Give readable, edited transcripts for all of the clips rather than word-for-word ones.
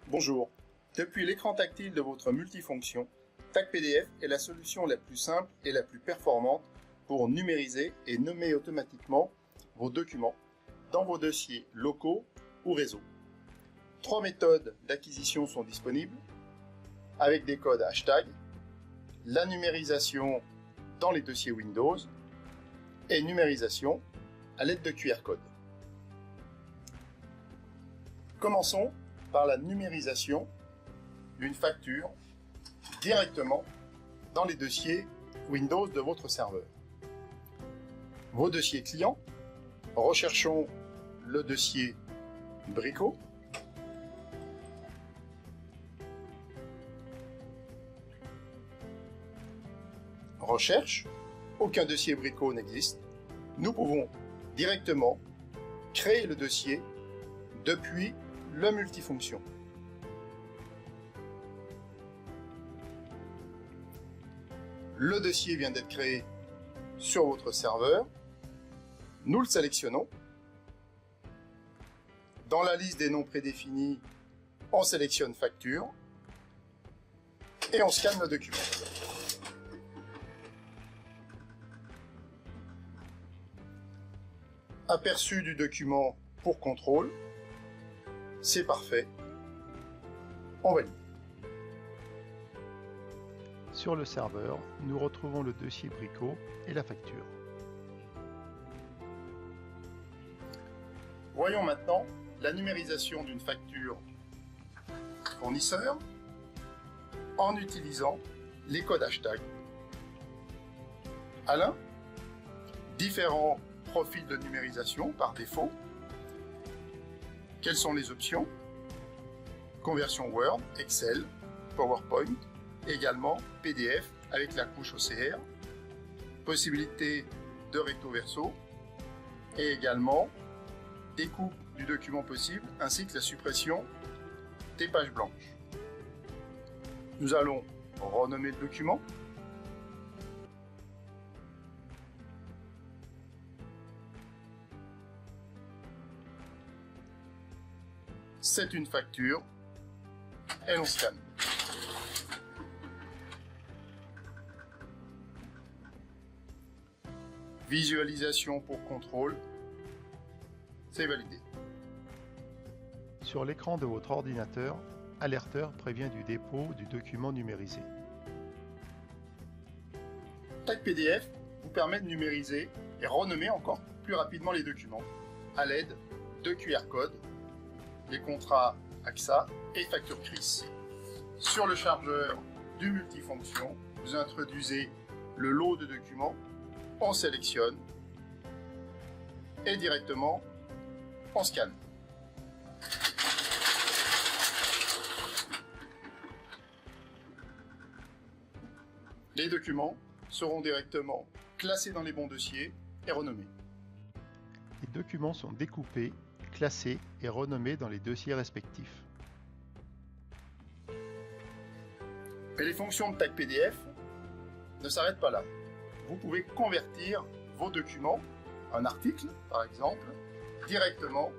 Bonjour. Depuis l'écran tactile de votre multifonction, TACPDF est la solution la plus simple et la plus performante pour numériser et nommer automatiquement vos documents dans vos dossiers locaux ou réseau. 3 méthodes d'acquisition sont disponibles avec des codes hashtag, la numérisation dans les dossiers Windows et numérisation à l'aide de QR code. Commençons par la numérisation d'une facture directement dans les dossiers Windows de votre serveur. Vos dossiers clients, recherchons le dossier Brico. Recherche, aucun dossier Brico n'existe. Nous pouvons directement créer le dossier depuis le multifonction. Le dossier vient d'être créé sur votre serveur. Nous le sélectionnons. Dans la liste des noms prédéfinis, on sélectionne facture et on scanne le document. Aperçu du document pour contrôle. C'est parfait. On valide. Sur le serveur, nous retrouvons le dossier Brico et la facture. Voyons maintenant la numérisation d'une facture fournisseur en utilisant les codes hashtag. Alain, différents profils de numérisation par défaut. Quelles sont les options? Conversion Word, Excel, PowerPoint, également PDF avec la couche OCR, possibilité de recto verso et également découpe du document possible ainsi que la suppression des pages blanches. Nous allons renommer le document. C'est une facture et l'on scanne. Visualisation pour contrôle, c'est validé. Sur l'écran de votre ordinateur, Alerteur prévient du dépôt du document numérisé. TACPDF vous permet de numériser et renommer encore plus rapidement les documents à l'aide de QR codes, les contrats AXA et facture CRIS. Sur le chargeur du multifonction, vous introduisez le lot de documents, on sélectionne et directement on scanne. Les documents seront directement classés dans les bons dossiers et renommés. Les documents sont découpés, classés et renommés dans les dossiers respectifs. Mais les fonctions de TACPDF ne s'arrêtent pas là. Vous pouvez convertir vos documents, un article par exemple, directement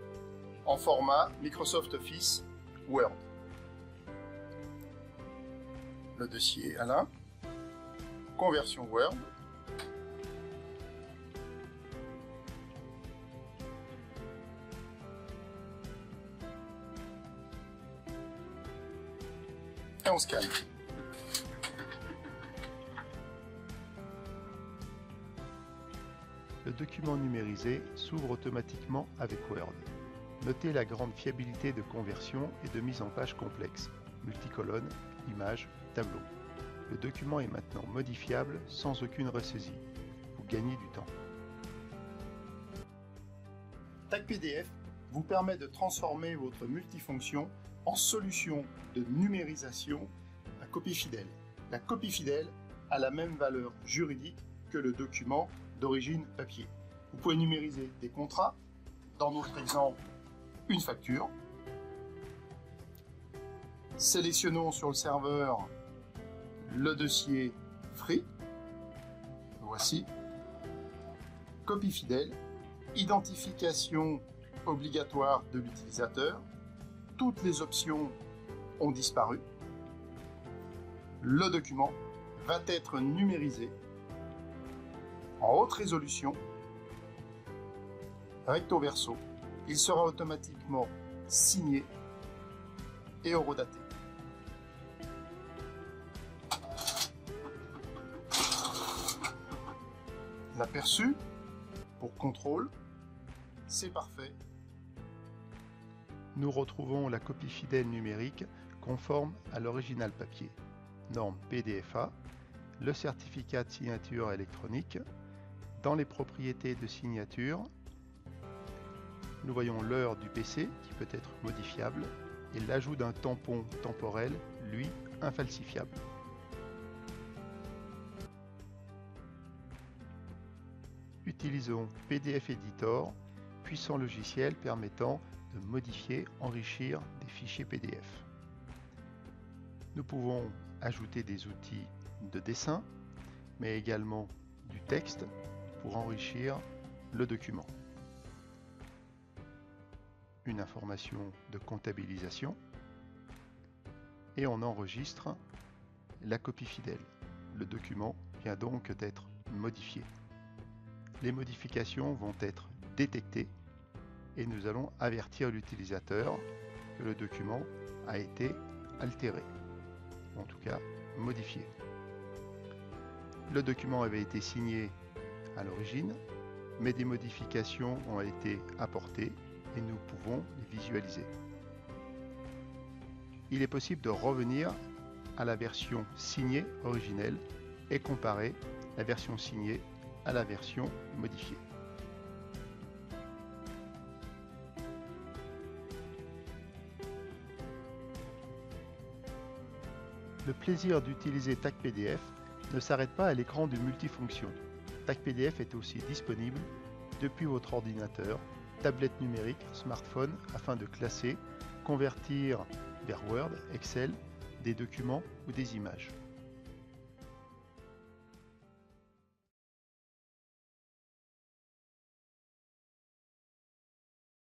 en format Microsoft Office Word. Le dossier Alain, conversion Word, et on scanne. Le document numérisé s'ouvre automatiquement avec Word. Notez la grande fiabilité de conversion et de mise en page complexe, multicolonne, images, tableau. Le document est maintenant modifiable sans aucune ressaisie. Vous gagnez du temps. TACPDF vous permet de transformer votre multifonction en solution de numérisation à copie fidèle. La copie fidèle a la même valeur juridique que le document d'origine papier. Vous pouvez numériser des contrats, dans notre exemple, une facture. Sélectionnons sur le serveur le dossier Free. Voici. Copie fidèle, identification obligatoire de l'utilisateur, toutes les options ont disparu. Le document va être numérisé en haute résolution, recto verso. Il sera automatiquement signé et horodaté. L'aperçu pour contrôle, c'est parfait. Nous retrouvons la copie fidèle numérique conforme à l'original papier, norme PDFA, le certificat de signature électronique. Dans les propriétés de signature, nous voyons l'heure du PC qui peut être modifiable et l'ajout d'un tampon temporel, lui, infalsifiable. Utilisons PDF Editor, puissant logiciel permettant de modifier, enrichir des fichiers PDF. Nous pouvons ajouter des outils de dessin, mais également du texte pour enrichir le document. Une information de comptabilisation et on enregistre la copie fidèle. Le document vient donc d'être modifié. Les modifications vont être détectées et nous allons avertir l'utilisateur que le document a été altéré, en tout cas modifié. Le document avait été signé à l'origine, mais des modifications ont été apportées et nous pouvons les visualiser. Il est possible de revenir à la version signée originelle et comparer la version signée à la version modifiée. Le plaisir d'utiliser TacPDF ne s'arrête pas à l'écran de multifonction. TacPDF est aussi disponible depuis votre ordinateur, tablette numérique, smartphone, afin de classer, convertir vers Word, Excel, des documents ou des images.